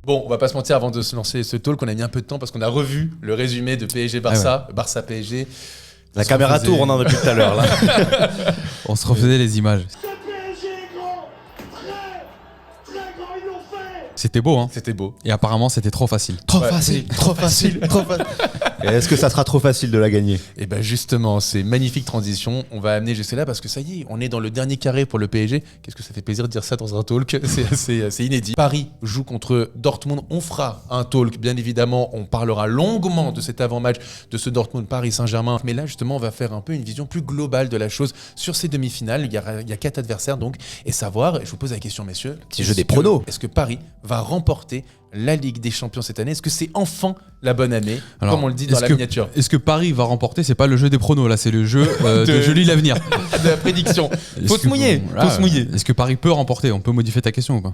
Bon, on va pas se mentir, avant de se lancer ce talk, on a mis un peu de temps parce qu'on a revu le résumé de PSG-Barça, Barça-PSG. La caméra tourne depuis tout à l'heure là. On se refaisait les images. C'était beau, hein. C'était beau. Et apparemment, c'était trop facile. Trop facile. Et est-ce que ça sera trop facile de la gagner? Et ben justement, c'est magnifique transition. On va amener jusque là parce que ça y est, on est dans le dernier carré pour le PSG. Qu'est-ce que ça fait plaisir de dire ça dans un talk. C'est inédit. Paris joue contre Dortmund. On fera un talk, bien évidemment. On parlera longuement de cet avant-match, de ce Dortmund-Paris Saint-Germain. Mais là, justement, on va faire un peu une vision plus globale de la chose sur ces demi-finales. Il y a 4 adversaires donc, et savoir. Je vous pose la question, messieurs. Petit jeu des pronos. Est-ce que Paris va remporter la Ligue des Champions cette année? Est-ce que c'est enfin la bonne année, comme on le dit dans la miniature? Est-ce que Paris va remporter? C'est pas le jeu des pronos, là, c'est le jeu de je lis l'avenir. De la prédiction. Faut se mouiller. Est-ce que Paris peut remporter? On peut modifier ta question ou pas?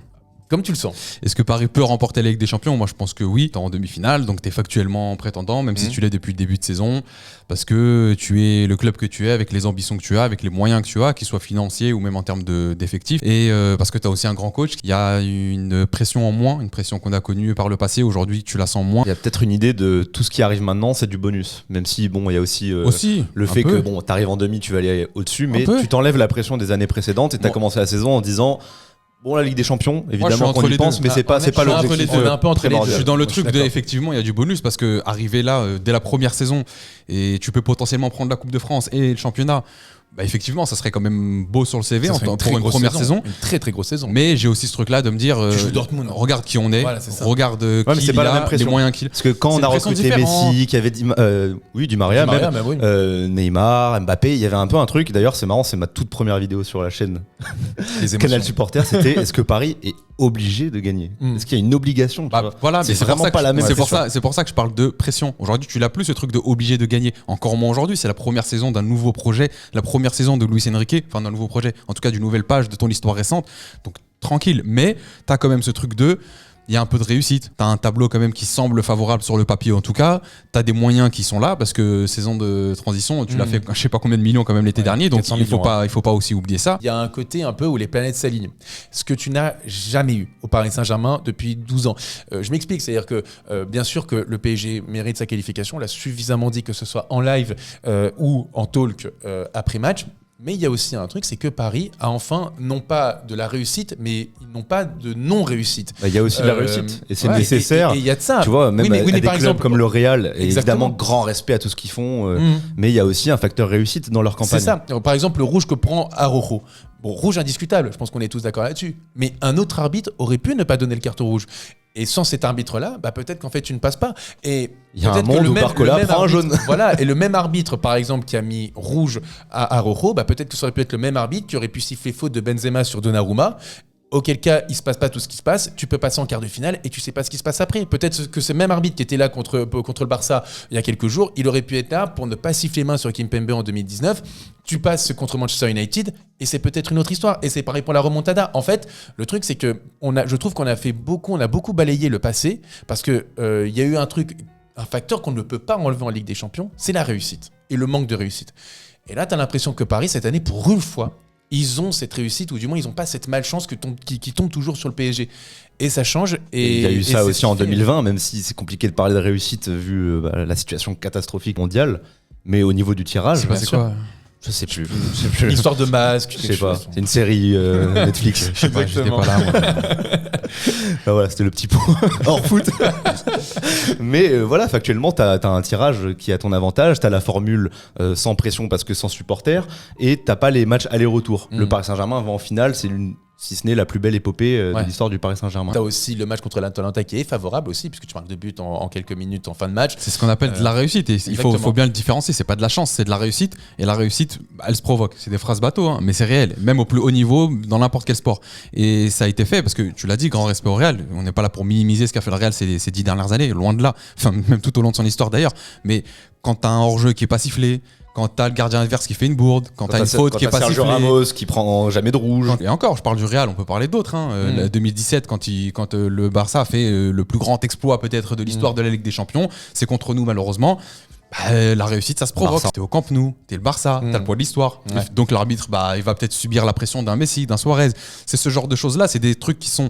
Comme tu le sens. Est-ce que Paris peut remporter la Ligue des Champions? Moi, je pense que oui. T'es en demi-finale, donc t'es factuellement prétendant, même si tu l'es depuis le début de saison, parce que tu es le club que tu es, avec les ambitions que tu as, avec les moyens que tu as, qu'ils soient financiers ou même en termes d'effectifs. Et parce que t'as aussi un grand coach. Il y a une pression en moins, une pression qu'on a connue par le passé. Aujourd'hui, tu la sens moins. Il y a peut-être une idée de tout ce qui arrive maintenant, c'est du bonus. Même si, bon, il y a aussi le fait que, bon, t'arrives en demi, tu vas aller au-dessus, mais tu t'enlèves la pression des années précédentes et t'as commencé la saison en disant... Bon, la Ligue des Champions, évidemment qu'on y pense, mais c'est pas l'objectif. Je suis dans le truc effectivement, il y a du bonus parce que arriver là dès la première saison et tu peux potentiellement prendre la Coupe de France et le championnat. Bah effectivement, ça serait quand même beau sur le CV pour une première saison. Une très très grosse saison. Mais j'ai aussi ce truc-là de me dire, regarde qui on est, regarde qui il a, les moyens qu'il a. Parce que quand on a recruté Messi, qui avait Di Maria, Neymar, Mbappé, il y avait un peu un truc. D'ailleurs, c'est marrant, c'est ma toute première vidéo sur la chaîne Canal Supporter. C'était est-ce que Paris est obligé de gagner? Est-ce qu'il y a une obligation? Voilà, c'est vraiment pas la même. C'est pour ça que je parle de pression. Aujourd'hui, tu l'as plus ce truc de obligé de gagner. Encore moins aujourd'hui, c'est la première saison d'un nouveau projet, la première saison de Luis Enrique, enfin d'un nouveau projet, en tout cas d'une nouvelle page de ton histoire récente. Donc tranquille, mais t'as quand même ce truc de... Il y a un peu de réussite, t'as un tableau quand même qui semble favorable sur le papier en tout cas, t'as des moyens qui sont là parce que saison de transition, tu l'as fait je sais pas combien de millions quand même l'été dernier, donc il faut pas aussi oublier ça. Il y a un côté un peu où les planètes s'alignent, ce que tu n'as jamais eu au Paris Saint-Germain depuis 12 ans. Je m'explique, c'est-à-dire que bien sûr que le PSG mérite sa qualification, on l'a suffisamment dit que ce soit en live ou en talk après match. Mais il y a aussi un truc, c'est que Paris a enfin, non pas de la réussite, mais non pas de non-réussite. Il y a aussi de la réussite, et c'est nécessaire. Et il y a de ça. Tu vois, même à des par clubs exemple, comme le Real, et évidemment, grand respect à tout ce qu'ils font, mais il y a aussi un facteur réussite dans leur campagne. C'est ça. Par exemple, le rouge que prend Araujo. Bon, rouge indiscutable, je pense qu'on est tous d'accord là-dessus. Mais un autre arbitre aurait pu ne pas donner le carton rouge. Et sans cet arbitre-là, peut-être qu'en fait tu ne passes pas. Et il y a un monde où Barcola prend un jaune. Voilà, et le même arbitre, par exemple, qui a mis rouge à Araujo, peut-être que ça aurait pu être le même arbitre qui aurait pu siffler faute de Benzema sur Donnarumma. Auquel cas, il se passe pas tout ce qui se passe, tu peux passer en quart de finale et tu sais pas ce qui se passe après. Peut-être que ce même arbitre qui était là contre le Barça il y a quelques jours, il aurait pu être là pour ne pas siffler main sur Kimpembe en 2019. Tu passes contre Manchester United et c'est peut-être une autre histoire. Et c'est pareil pour la remontada. En fait, le truc, c'est que je trouve qu'on a beaucoup balayé le passé parce que il y a eu un facteur qu'on ne peut pas enlever en Ligue des Champions, c'est la réussite et le manque de réussite. Et là, tu as l'impression que Paris, cette année, pour une fois, ils ont cette réussite, ou du moins ils n'ont pas cette malchance qui tombe toujours sur le PSG. Et ça change. Et il y a eu ça aussi en 2020, même si c'est compliqué de parler de réussite vu la situation catastrophique mondiale. Mais au niveau du tirage, c'est quoi? Je sais plus. Une histoire de masque. Je sais pas. C'est une série Netflix. Je sais pas, j'étais pas là. Voilà, c'était le petit pot hors foot. Mais voilà, factuellement, t'as un tirage qui est à ton avantage. T'as la formule sans pression parce que sans supporters. Et t'as pas les matchs aller-retour. Le Paris Saint-Germain va en finale, c'est si ce n'est la plus belle épopée de l'histoire du Paris Saint-Germain. Tu as aussi le match contre l'Atalanta qui est favorable aussi, puisque tu marques 2 buts en quelques minutes en fin de match. C'est ce qu'on appelle de la réussite. Et il faut bien le différencier. C'est pas de la chance, c'est de la réussite. Et la réussite, elle se provoque. C'est des phrases bateau, mais c'est réel. Même au plus haut niveau, dans n'importe quel sport. Et ça a été fait, parce que tu l'as dit, grand respect au Real. On n'est pas là pour minimiser ce qu'a fait le Real ces 10 dernières années, loin de là. Enfin, même tout au long de son histoire d'ailleurs. Mais quand tu as un hors-jeu qui est pas sifflé, quand t'as le gardien adverse qui fait une bourde, quand t'as une faute qui est pas sifflée. Sergio Ramos qui prend jamais de rouge. Et encore, je parle du Real, on peut parler d'autres. 2017, quand le Barça a fait le plus grand exploit peut-être de l'histoire de la Ligue des Champions, c'est contre nous malheureusement. La réussite, ça se provoque. T'es au Camp Nou, t'es le Barça, t'as le poids de l'histoire. Ouais. Donc l'arbitre, il va peut-être subir la pression d'un Messi, d'un Suarez. C'est ce genre de choses-là, c'est des trucs qui sont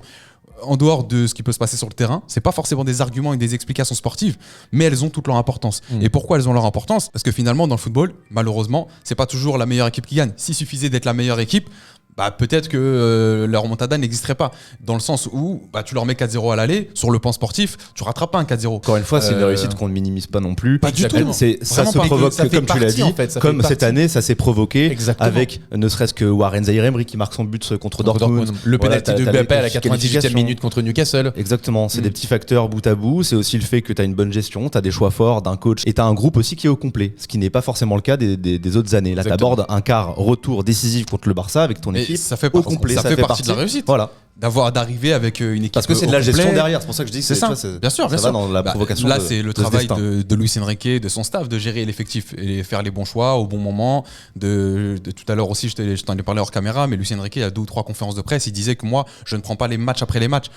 en dehors de ce qui peut se passer sur le terrain, c'est pas forcément des arguments et des explications sportives, mais elles ont toute leur importance. Et pourquoi elles ont leur importance? Parce que finalement, dans le football, malheureusement, c'est pas toujours la meilleure équipe qui gagne. S'il suffisait d'être la meilleure équipe, bah, peut-être que la remontada n'existerait pas. Dans le sens où bah, tu leur mets 4-0 à l'aller, sur le plan sportif, tu rattrapes pas un 4-0. Encore une fois, c'est une réussite qu'on ne minimise pas non plus. Pas du tout. Ça se pas. provoque, Ça fait comme tu l'as partie, dit, en fait, ça comme fait cette partie. année, ça s'est provoqué Exactement. avec ne serait-ce que Warren Zaïre-Emery qui marque son but contre Dortmund. Le Voilà, penalty de t'as Mbappé à la les 98e qualifications. minute contre Newcastle. Exactement, c'est des petits facteurs bout à bout. C'est aussi le fait que tu as une bonne gestion, tu as des choix forts d'un coach et tu as un groupe aussi qui est au complet, ce qui n'est pas forcément le cas des autres années. Là, tu Exactement. abordes un quart retour décisif contre le Barça avec ton Et équipe ça fait au partie- complet. ça fait partie de la réussite. Voilà. D'arriver avec une équipe Parce que c'est de au la gestion complet. derrière, c'est pour ça que je dis que C'est ça, tu vois, bien sûr, ça bien va sûr. dans la Bah, provocation. là, de- c'est le de ce travail destin. de Luis Enrique, de son staff, de gérer l'effectif et faire les bons choix au bon moment. De tout à l'heure aussi, je t'en ai parlé hors caméra, mais Luis Enrique, il y a 2 ou 3 conférences de presse, il disait que moi, je ne prends pas les matchs après les matchs.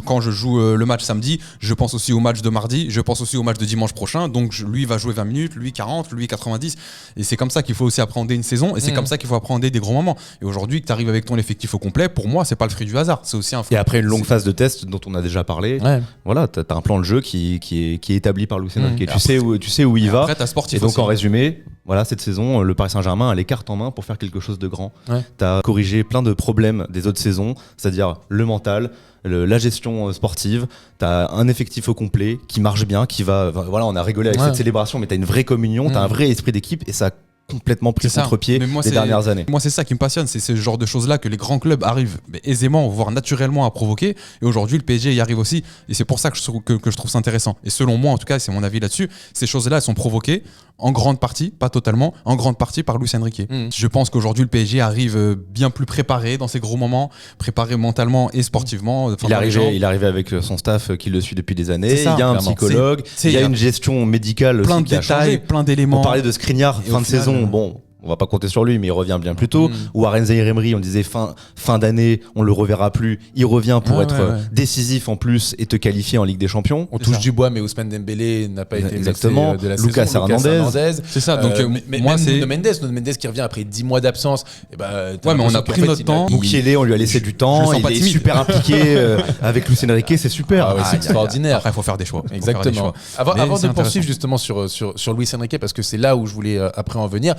Quand je joue le match samedi, je pense aussi au match de mardi, je pense aussi au match de dimanche prochain. Donc lui va jouer 20 minutes, lui 40, lui 90. Et c'est comme ça qu'il faut aussi appréhender une saison et c'est comme ça qu'il faut appréhender des gros moments. Et aujourd'hui, que tu arrives avec ton effectif au complet, pour moi, c'est pas le fruit du hasard. C'est aussi un fruit. Et après une longue phase de test dont on a déjà parlé, Ouais. voilà, t'as un plan de jeu qui est établi par Luis Enrique. Tu sais où il va. Après, t'as sportif Et donc aussi. en résumé, voilà, cette saison, le Paris Saint-Germain a les cartes en main pour faire quelque chose de grand. Ouais. T'as corrigé plein de problèmes des autres saisons, c'est-à-dire le mental, la gestion sportive. T'as un effectif au complet qui marche bien, qui va. Voilà, on a rigolé avec Ouais. cette célébration, mais t'as une vraie communion, t'as un vrai esprit d'équipe et ça a complètement pris C'est ça. contre-pied Mais moi, les c'est- dernières années. Moi, c'est ça qui me passionne, c'est ce genre de choses-là que les grands clubs arrivent aisément, voire naturellement à provoquer. Et aujourd'hui, le PSG y arrive aussi. Et c'est pour ça que je trouve ça intéressant. Et selon moi, en tout cas, c'est mon avis là-dessus, ces choses-là, elles sont provoquées en grande partie, pas totalement, en grande partie par Luis Enrique. Je pense qu'aujourd'hui, le PSG arrive bien plus préparé dans ces gros moments, préparé mentalement et sportivement. Enfin, Il est dans les jambes. arrivé avec son staff qui le suit depuis des années. C'est ça, Il y a un clairement. psychologue, C'est- il y a il y a une gestion médicale Plein aussi de qui a détails, changé. plein d'éléments. On parlait de Skriniar, Et fin au de final, saison. Bon, on va pas compter sur lui, mais il revient bien plus tôt. Warren Zaïre-Emery, on disait fin d'année, on le reverra plus. Il revient pour Ouais, être ouais. décisif en plus et te qualifier en Ligue des Champions. On C'est touche ça. du bois, mais Ousmane Dembélé n'a pas été Exactement. blessé de la Lucas saison. Hernandez. C'est ça, donc mais moi, même c'est. Nuno Mendes qui revient après 10 mois d'absence. Et bah, Ouais, mais on a pris notre temps. Mukiele, on lui a laissé du je temps. le sens Il pas est timide. super impliqué avec Luis Enrique, c'est super. Ah ouais, c'est extraordinaire. Après, il faut faire des choix. Faut faire des Exactement. choix. Avant Mais de c'est poursuivre intéressant. justement sur Luis Enrique, parce que c'est là où je voulais après en venir.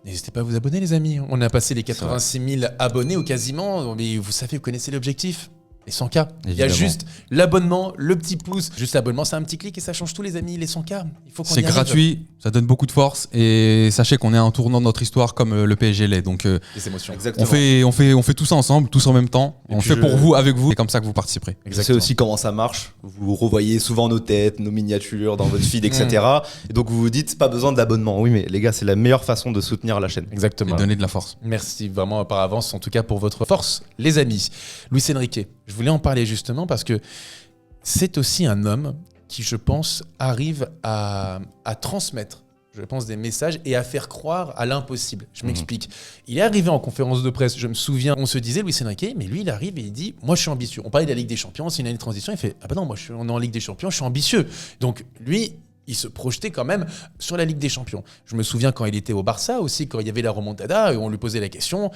N'hésitez pas à vous abonner, les amis. On a passé les 86 000 abonnés ou quasiment. Mais vous savez, vous connaissez l'objectif. Les 100K. Il y a Évidemment. juste l'abonnement, le petit pouce. Juste l'abonnement, c'est un petit clic et ça change tout, les amis. Les 100K. Il faut qu'on C'est y arrive. gratuit, ça donne beaucoup de force et sachez qu'on est à un tournant de notre histoire comme le PSG l'est. Donc Les émotions. Exactement. on fait tout ça ensemble, tous en même temps. Et On puis fait pour vous, avec vous. C'est comme ça que vous participerez. Je sais aussi comment ça marche. Vous revoyez souvent nos têtes, nos miniatures dans votre feed, etc. Et donc vous vous dites, pas besoin d'abonnement. Oui, mais les gars, c'est la meilleure façon de soutenir la chaîne. Et Exactement. donner de la force. Merci vraiment par avance, en tout cas pour votre force, les amis. Luis Enrique, je voulais en parler justement parce que c'est aussi un homme qui, je pense, arrive à transmettre, je pense, des messages et à faire croire à l'impossible. Je m'explique. Il est arrivé en conférence de presse, je me souviens, on se disait, Luis Enrique, mais lui, il arrive et il dit, moi, je suis ambitieux. On parlait de la Ligue des Champions, c'est une année de transition. Il fait, ah ben non, moi, on est en Ligue des Champions, je suis ambitieux. Donc, lui, il se projetait quand même sur la Ligue des Champions. Je me souviens quand il était au Barça aussi, quand il y avait la remontada, on lui posait la question,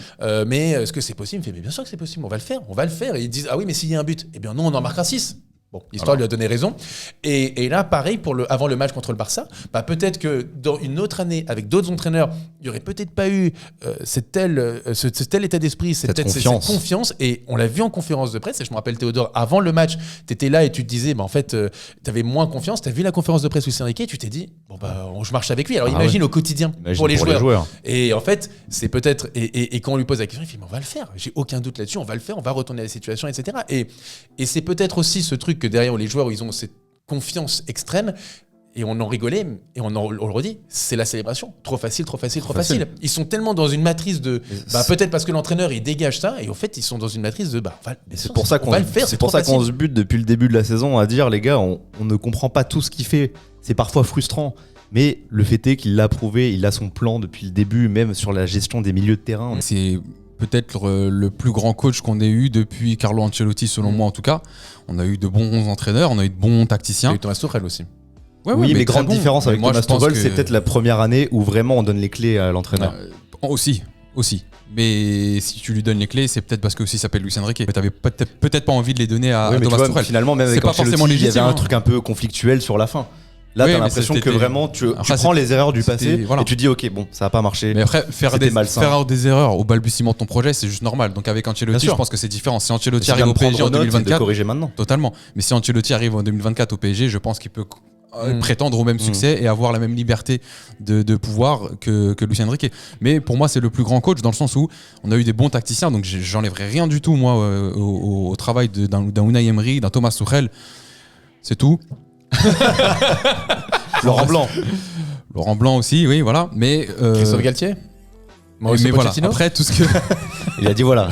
mais est-ce que c'est possible? Il fait, mais bien sûr que c'est possible, on va le faire. Et ils disent, ah oui, mais s'il y a un but, eh bien non, on en marquera 6. Bon, l'histoire lui a donné raison. Et là, pareil, avant le match contre le Barça, bah, peut-être que dans une autre année, avec d'autres entraîneurs, il n'y aurait peut-être pas eu ce tel état d'esprit, cette confiance. Et on l'a vu en conférence de presse. Et je me rappelle, Théodore, avant le match, tu étais là et tu te disais, bah, en fait, tu avais moins confiance. Tu as vu la conférence de presse Luis Enrique et tu t'es dit, bon, bah, je marche avec lui. Alors imagine au quotidien pour les joueurs. Et en fait, c'est peut-être. Et quand on lui pose la question, il fait, mais on va le faire. J'ai aucun doute là-dessus, on va le faire, on va retourner à la situation, etc. Et c'est peut-être aussi ce truc que derrière les joueurs, ils ont cette confiance extrême. Et on en rigolait, et on le redit, c'est la célébration. Trop facile. Ils sont tellement dans une matrice de... peut-être parce que l'entraîneur, il dégage ça, et au fait, ils sont dans une matrice de... C'est pour ça qu'on se bute depuis le début de la saison à dire, les gars, on ne comprend pas tout ce qu'il fait. C'est parfois frustrant. Mais le fait est qu'il l'a prouvé, il a son plan depuis le début, même sur la gestion des milieux de terrain. C'est peut-être le plus grand coach qu'on ait eu depuis Carlo Ancelotti, selon moi en tout cas. On a eu de bons entraîneurs, on a eu de bons tacticiens. Il y a eu Thomas Tuchel aussi. Oui, mais grande différence avec Thomas Tuchel, c'est peut-être la première année où vraiment on donne les clés à l'entraîneur. Aussi. Mais si tu lui donnes les clés, c'est peut-être parce que aussi il s'appelle Luis Enrique. Mais t'avais peut-être pas envie de les donner à Oui, mais Thomas tu vois, Tuchel. finalement, même C'est avec pas forcément Ancelotti, il y avait légitime, un hein. truc un peu conflictuel sur la fin. Là, Oui, t'as mais l'impression que c'était- vraiment, tu Après, prends les erreurs du c'était- passé voilà. et tu dis, ok, bon, ça a pas marché. Mais après, faire C'était malsain. des erreurs au balbutiement de ton projet, c'est juste normal. Donc avec Bien Ancelotti, sûr. je pense que c'est différent. Si Ancelotti C'est arrive bien au de prendre PSG en note et de 2024, corriger maintenant. totalement. Mais si Ancelotti arrive en 2024 au PSG, je pense qu'il peut prétendre au même succès et avoir la même liberté de pouvoir que Luis Enrique. Mais pour moi, c'est le plus grand coach dans le sens où on a eu des bons tacticiens. Donc j'enlèverai rien du tout, moi, au travail d'un Unai Emery, d'un Thomas Tuchel. C'est tout. Laurent Blanc aussi, oui, voilà. Mais Christophe Galtier Mauricio mais voilà. Pochettino Après, tout ce que Il a dit voilà.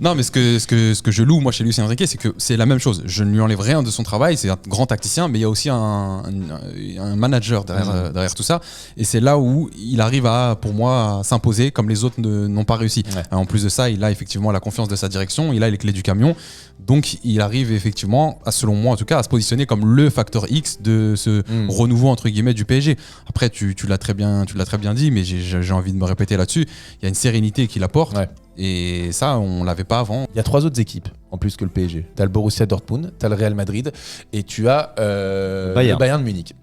non, mais ce que je loue moi chez Luis Enrique, c'est que c'est la même chose. Je ne lui enlève rien de son travail. C'est un grand tacticien, mais il y a aussi un manager derrière tout ça. Et c'est là où il arrive à, pour moi, à s'imposer comme les autres n'ont pas réussi. Ouais. En plus de ça, il a effectivement la confiance de sa direction. Il a les clés du camion. Donc, il arrive effectivement, selon moi en tout cas, à se positionner comme le facteur X de ce renouveau entre guillemets du PSG. Après, tu l'as très bien dit, mais j'ai envie de me répéter là-dessus. Il y a une sérénité qu'il apporte. Ouais. Et ça, on l'avait pas avant. Il y a 3 autres équipes en plus que le PSG. Tu as le Borussia Dortmund, tu as le Real Madrid et tu as le Bayern de Munich.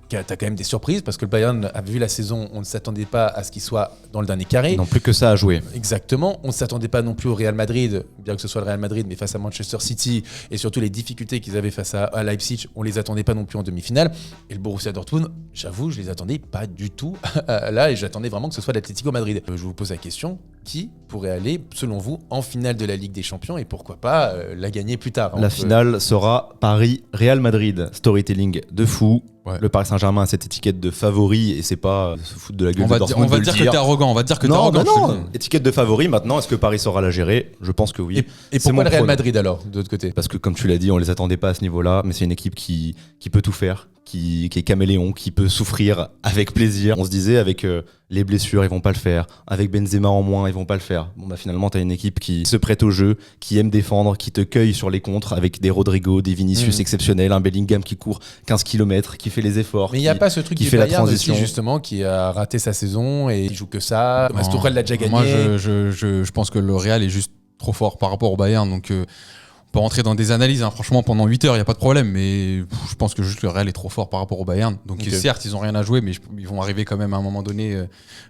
Tu as quand même des surprises parce que le Bayern a vu la saison, on ne s'attendait pas à ce qu'il soit dans le dernier carré. Non plus que ça à jouer. Exactement. On ne s'attendait pas non plus au Real Madrid, bien que ce soit le Real Madrid, mais face à Manchester City et surtout les difficultés qu'ils avaient face à Leipzig, on les attendait pas non plus en demi-finale. Et le Borussia Dortmund, j'avoue, je les attendais pas du tout là et j'attendais vraiment que ce soit l'Atlético Madrid. Je vous pose la question, qui pourrait aller, selon vous, en finale de la Ligue des Champions et pourquoi pas la gagner plus tard? La finale sera Paris-Real Madrid. Storytelling de fou. Ouais. Le Paris Saint-Germain a cette étiquette de favori et c'est pas se foutre de la gueule On de va Dortmund dire de le que t'es arrogant. On va dire que t'es Non, arrogant. bah je te le non. dis. Étiquette de favori maintenant, est-ce que Paris saura la gérer? Je pense que oui. Et C'est pourquoi mon le Real prono. Madrid alors, de l'autre côté? Parce que comme tu l'as dit, on les attendait pas à ce niveau-là, mais c'est une équipe qui peut tout faire, qui est caméléon, qui peut souffrir avec plaisir. On se disait avec les blessures, ils vont pas le faire. Avec Benzema en moins, ils vont pas le faire. Bon bah finalement, t'as une équipe qui se prête au jeu, qui aime défendre, qui te cueille sur les contres avec des Rodrigo, des Vinicius exceptionnels, un Bellingham qui court 15 km, qui fait les efforts. Mais il n'y a pas ce truc qui du fait la Bayern aussi, transition. justement, qui a raté sa saison et il joue que ça. Thomas Tuchel l'a déjà gagné. Moi, je pense que le Real est juste trop fort par rapport au Bayern. Donc, on peut rentrer dans des analyses. Hein. Franchement, pendant 8 heures, il n'y a pas de problème. Mais je pense que juste le Real est trop fort par rapport au Bayern. Donc, Ok. certes, ils n'ont rien à jouer, mais ils vont arriver quand même à un moment donné,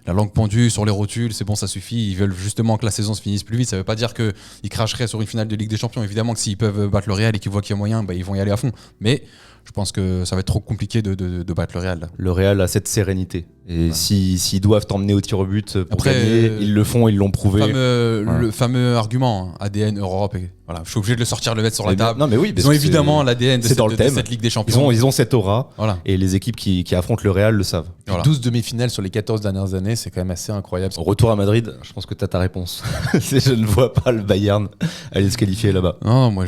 la langue pendue sur les rotules. C'est bon, ça suffit. Ils veulent justement que la saison se finisse plus vite. Ça ne veut pas dire qu'ils cracheraient sur une finale de Ligue des Champions. Évidemment que s'ils peuvent battre le Real et qu'ils voient qu'il y a moyen, bah, ils vont y aller à fond. Mais je pense que ça va être trop compliqué de battre le Real. Là. Le Real a cette sérénité. Et s'ils doivent t'emmener au tir au but pour Après, gagner, ils le font, ils l'ont prouvé. Le fameux argument, hein, ADN Europe. Et, voilà, je suis obligé de le sortir, le mettre sur la table. Non mais oui, Ils ont évidemment l'ADN de, c'est dans le thème. cette Ligue des Champions. Ils ont cette aura. Voilà. Et les équipes qui affrontent le Real le savent. Voilà. 12 demi-finales sur les 14 dernières années, c'est quand même assez incroyable. Au retour à Madrid, je pense que tu as ta réponse. Je ne vois pas le Bayern aller se qualifier là-bas. Non, moi,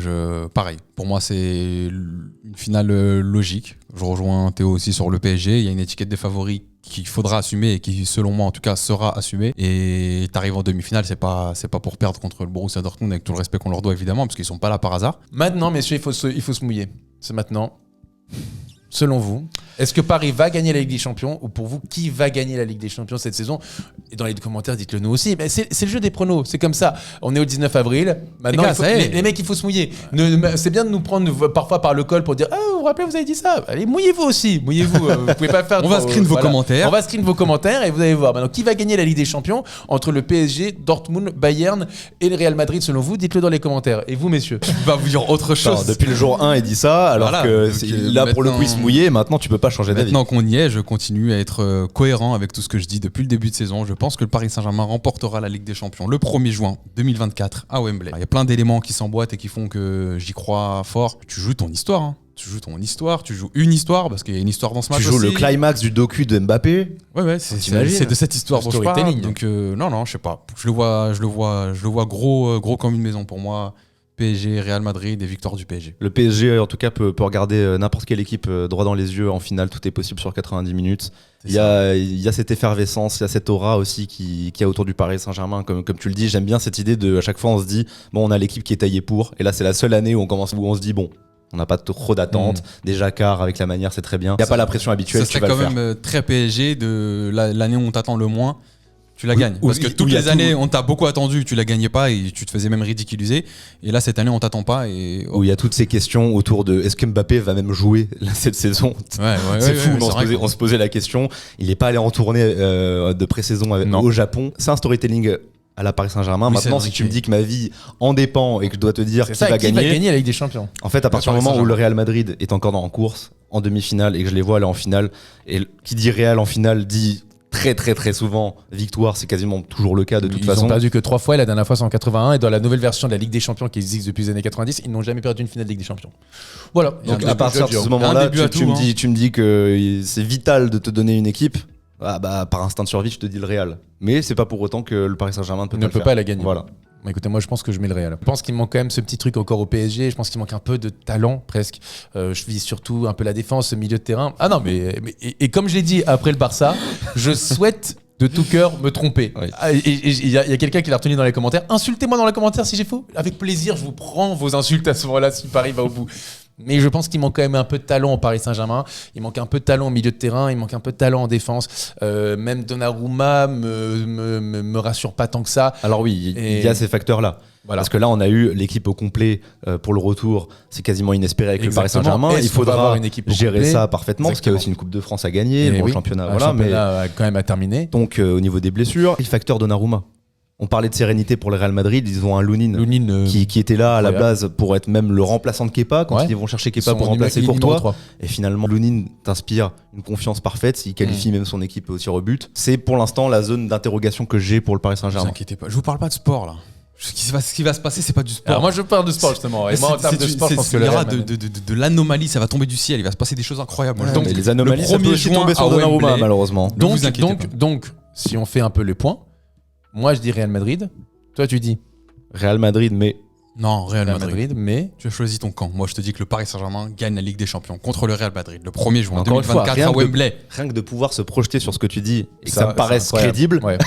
pareil. Pour moi, c'est une finale logique. Je rejoins Théo aussi sur le PSG. Il y a une étiquette des favoris qu'il faudra assumer et qui, selon moi, en tout cas, sera assumée. Et t'arrives en demi-finale, c'est pas pour perdre contre le Borussia Dortmund avec tout le respect qu'on leur doit, évidemment, parce qu'ils sont pas là par hasard. Maintenant, messieurs, il faut se mouiller. C'est maintenant. Selon vous, est-ce que Paris va gagner la Ligue des Champions ou pour vous, qui va gagner la Ligue des Champions cette saison? Et dans les commentaires, dites-le nous aussi. Mais c'est le jeu des pronos, c'est comme ça. On est au 19 avril. Maintenant, Les gars, les mecs, il faut se mouiller. C'est bien de nous prendre parfois par le col pour dire « Ah, vous vous rappelez, vous avez dit ça ?» Allez, mouillez-vous aussi. Mouillez-vous. Vous pouvez pas faire... On va screen vos commentaires. On va screen vos commentaires et vous allez voir. Maintenant, qui va gagner la Ligue des Champions entre le PSG, Dortmund, Bayern et le Real Madrid selon vous? Dites-le dans les commentaires. Et vous, messieurs? On va vous dire autre chose. Alors, depuis le jour 1, il dit ça, alors Voilà. que Donc, là, pour le coup, il maintenant- se mouillait. Maintenant, tu peux pas changer d'avis. Maintenant qu'on y est, je continue à être cohérent avec tout ce que je dis depuis le début de saison. Je pense que le Paris Saint-Germain remportera la Ligue des Champions le 1er juin 2024 à Wembley. Il y a plein d'éléments qui s'emboîtent et qui font que j'y crois fort. Tu joues ton histoire. Hein. Tu joues une histoire parce qu'il y a une histoire dans ce match Tu joues aussi. le climax du docu de Mbappé. Ouais, T'imagines c'est de cette histoire dont je parle. Storytelling. Donc non, je sais pas. Je le vois gros comme une maison pour moi. PSG, Real Madrid et victoire du PSG. Le PSG, en tout cas, peut regarder n'importe quelle équipe droit dans les yeux en finale. Tout est possible sur 90 minutes. Il y a cette effervescence, il y a cette aura aussi qui y a autour du Paris Saint-Germain. Comme tu le dis, j'aime bien cette idée de à chaque fois on se dit bon, on a l'équipe qui est taillée pour. Et là, c'est la seule année où on se dit bon, on n'a pas trop d'attentes. Déjà, car avec la manière, c'est très bien. Il n'y a pas la pression habituelle. Ça serait tu vas quand le faire. même très PSG de l'année où on t'attend le moins. tu la gagnes. Où- Parce que où toutes il y a les tout. années, on t'a beaucoup attendu, tu la gagnais pas et tu te faisais même ridiculiser. Et là, cette année, on t'attend pas. Et... Où il y a toutes ces questions autour de est-ce que Mbappé va même jouer là, cette saison. C'est fou, mais on se posait la question. Il n'est pas allé en tournée de pré-saison au Japon. C'est un storytelling à la Paris Saint-Germain. Oui, Maintenant, si tu me dis que ma vie en dépend et que je dois te dire qui va gagner la Ligue des Champions. En fait, à partir du moment où le Real Madrid est encore en course, en demi-finale, et que je les vois aller en finale, et qui dit Real en finale dit très très très souvent victoire, c'est quasiment toujours le cas de toute façon. Ils ont perdu que 3 fois, et la dernière fois c'est en 81, et dans la nouvelle version de la Ligue des Champions qui existe depuis les années 90, ils n'ont jamais perdu une finale de Ligue des Champions. Voilà. Donc à partir de ce moment-là, tu me dis que c'est vital de te donner une équipe. Ah bah, par instinct de survie, je te dis le Real. Mais c'est pas pour autant que le Paris Saint-Germain ne peut pas la gagner. Voilà. Écoutez, moi je pense que je mets le Real. Je pense qu'il manque quand même ce petit truc encore au PSG. Je pense qu'il manque un peu de talent presque. Je vise surtout un peu la défense, le milieu de terrain. Ah non, et comme je l'ai dit après le Barça, je souhaite de tout cœur me tromper. Oui. Il y a quelqu'un qui l'a retenu dans les commentaires. Insultez-moi dans les commentaires si j'ai faux. Avec plaisir, je vous prends vos insultes à ce moment-là si Paris va au bout. Mais je pense qu'il manque quand même un peu de talent au Paris Saint-Germain. Il manque un peu de talent au milieu de terrain. Il manque un peu de talent en défense. Même Donnarumma me rassure pas tant que ça. Alors oui, il y a ces facteurs-là. Voilà. Parce que là, on a eu l'équipe au complet pour le retour. C'est quasiment inespéré avec Exactement. le Paris Saint-Germain. Il faudra avoir une équipe gérer ça parfaitement. Exactement. Parce qu'il y a aussi une Coupe de France à gagner, le championnat. Le championnat quand même à terminer. Donc au niveau des blessures, le facteur Donnarumma. On parlait de sérénité pour le Real Madrid, ils ont un Lounine qui était là à la base pour être même le remplaçant de Kepa quand ils vont chercher Kepa pour remplacer Courtois. Et finalement, Lounine t'inspire une confiance parfaite, il qualifie même son équipe au tir au but. C'est pour l'instant la zone d'interrogation que j'ai pour le Paris Ne Saint-Germain. vous inquiétez pas, je vous parle pas de sport là. Ce qui va se passer, c'est pas du sport. Alors moi je parle de sport justement. Et moi en termes de sport, je pense que il y aura de l'anomalie, ça va tomber du ciel, il va se passer des choses incroyables. Donc les anomalies, ça peut aussi tomber sur Donnarumma malheureusement. Donc, si on fait un peu les points, moi je dis Real Madrid, toi tu dis Real Madrid, mais non, Real Madrid. Mais tu as choisi ton camp. Moi je te dis que le Paris Saint-Germain gagne la Ligue des Champions contre le Real Madrid le 1er juin 2024 à Wembley. Rien que de pouvoir se projeter sur ce que tu dis et que ça me paraisse crédible. Ouais.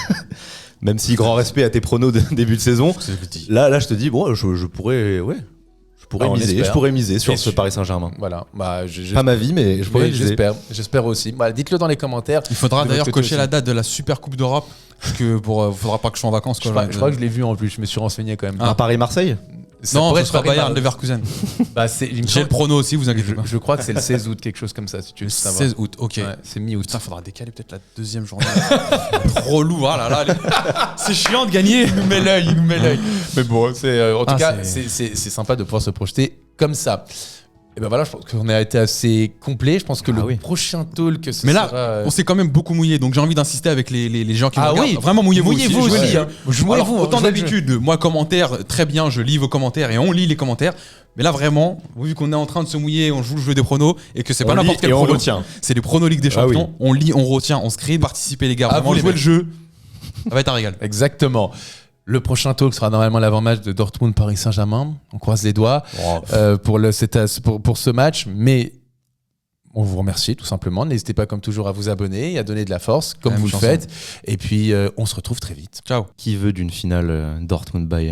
Même si grand respect à tes pronos de début de saison, là je te dis bon, je pourrais miser sur ce Paris Saint-Germain. Voilà, pas ma vie, mais je pourrais miser. J'espère aussi. Dites-le dans les commentaires. Il faudra d'ailleurs cocher la date de la Super Coupe d'Europe, parce que faudra pas que je sois en vacances. Je crois que je l'ai vu en plus. Je me suis renseigné quand même. À Paris-Marseille. Non, ce sera Bayern Leverkusen. J'ai le prono aussi, vous inquiétez pas. Je crois que c'est le 16 août, quelque chose comme ça, si tu veux savoir. 16 août, ok. Ouais, c'est mi-août. Putain, faudra décaler peut-être la deuxième journée. Trop lourd, ah là là. C'est chiant de gagner. Il nous met l'œil. Mais bon, en tout cas, c'est sympa de pouvoir se projeter comme ça. Et ben voilà, je pense qu'on a été assez complet. Je pense que le prochain talk, mais là, on s'est quand même beaucoup mouillé, donc j'ai envie d'insister avec les gens qui nous regardent. Vraiment mouillez-vous aussi. Autant d'habitude, moi commentaires, très bien, je lis vos commentaires et on lit les commentaires. Mais là vraiment, vu qu'on est en train de se mouiller, on joue le jeu des pronos et que c'est pas n'importe quel prono, c'est les pronos Ligue des Champions. On lit, on retient, on screen, participez les gars, vraiment jouez le jeu. Ça va être un régal. Exactement. Le prochain talk sera normalement l'avant-match de Dortmund-Paris Saint-Germain. On croise les doigts pour ce match. Mais on vous remercie tout simplement. N'hésitez pas comme toujours à vous abonner et à donner de la force comme vous le faites. Et puis on se retrouve très vite. Ciao. Qui veut d'une finale Dortmund-Bayern?